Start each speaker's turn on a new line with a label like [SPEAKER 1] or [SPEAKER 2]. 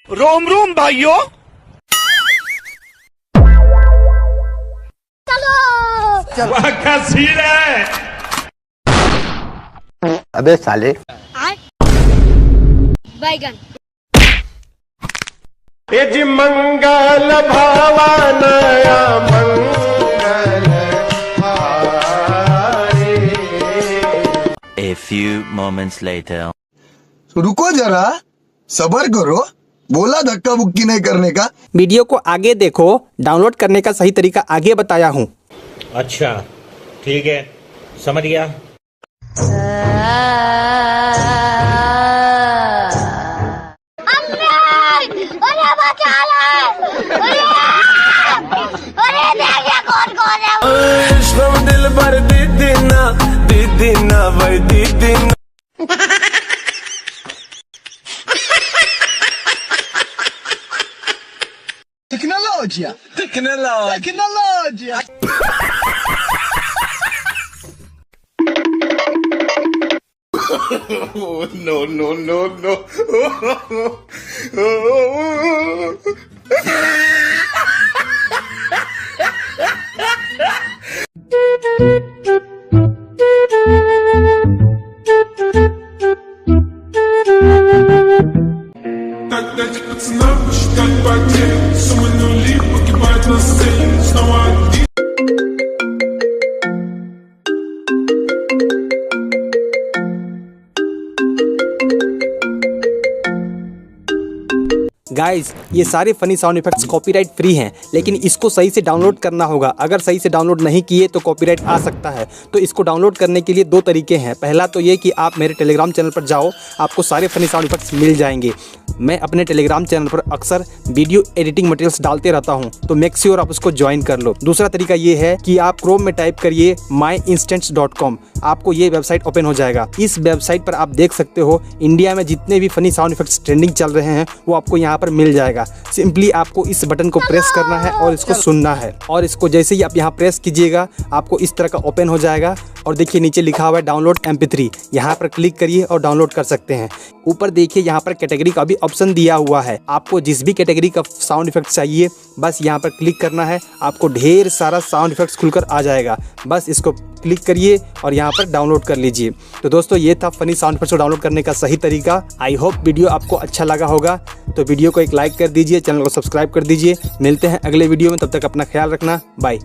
[SPEAKER 1] रोम रोम भाइयों।
[SPEAKER 2] चलो
[SPEAKER 1] क्या सीन है।
[SPEAKER 2] अबे साले
[SPEAKER 3] बैगन
[SPEAKER 4] जी मंगल भावनया मंगल हारे।
[SPEAKER 5] A few moments later.
[SPEAKER 6] रुको जरा, सबर करो, बोला धक्का बुक्की नहीं करने का।
[SPEAKER 7] वीडियो को आगे देखो, डाउनलोड करने का सही तरीका आगे बताया हूँ।
[SPEAKER 8] अच्छा ठीक है, समझ गया।
[SPEAKER 4] दिल भर दीदी ना भाई दीदी ना।
[SPEAKER 6] Tecnologia.
[SPEAKER 4] Так пацана посчитать потери, суммы нули погибают на сцене. Снова один.
[SPEAKER 7] गाइस, ये सारे funny sound effects copyright free हैं, लेकिन इसको सही से डाउनलोड करना होगा। अगर सही से डाउनलोड नहीं किए तो कॉपीराइट आ सकता है। तो इसको डाउनलोड करने के लिए दो तरीके हैं। पहला तो ये कि आप मेरे टेलीग्राम चैनल पर जाओ, आपको सारे फनी साउंड इफेक्ट्स मिल जाएंगे। मैं अपने टेलीग्राम चैनल पर अक्सर वीडियो एडिटिंग मटेरियल्स डालते रहता हूँ, तो मेक श्योर आप उसको ज्वाइन कर लो। दूसरा तरीका ये है कि आप क्रोम में टाइप करिए myinstants.com, आपको ये वेबसाइट ओपन हो जाएगा। इस वेबसाइट पर आप देख सकते हो इंडिया में जितने भी फनी साउंड इफेक्ट्स ट्रेंडिंग चल रहे हैं वो आपको यहाँ पर मिल जाएगा। सिंपली आपको इस बटन को प्रेस करना है और इसको सुनना है, और इसको जैसे ही आप यहाँ प्रेस कीजिएगा आपको इस तरह का ओपन हो जाएगा। और देखिए नीचे लिखा हुआ है डाउनलोड MP3, यहाँ पर क्लिक करिए और डाउनलोड कर सकते हैं। ऊपर देखिए यहाँ पर कैटेगरी का भी ऑप्शन दिया हुआ है, आपको जिस भी कैटेगरी का साउंड इफेक्ट चाहिए बस यहाँ पर क्लिक करना है, आपको ढेर सारा साउंड इफेक्ट्स खुलकर आ जाएगा। बस इसको क्लिक करिए और यहाँ पर डाउनलोड कर लीजिए। तो दोस्तों ये था फनी साउंड इफेक्ट्स को डाउनलोड करने का सही तरीका। आई होप वीडियो आपको अच्छा लगा होगा, तो वीडियो को एक लाइक कर दीजिए, चैनल को सब्सक्राइब कर दीजिए। मिलते हैं अगले वीडियो में, तब तक अपना ख्याल रखना, बाय।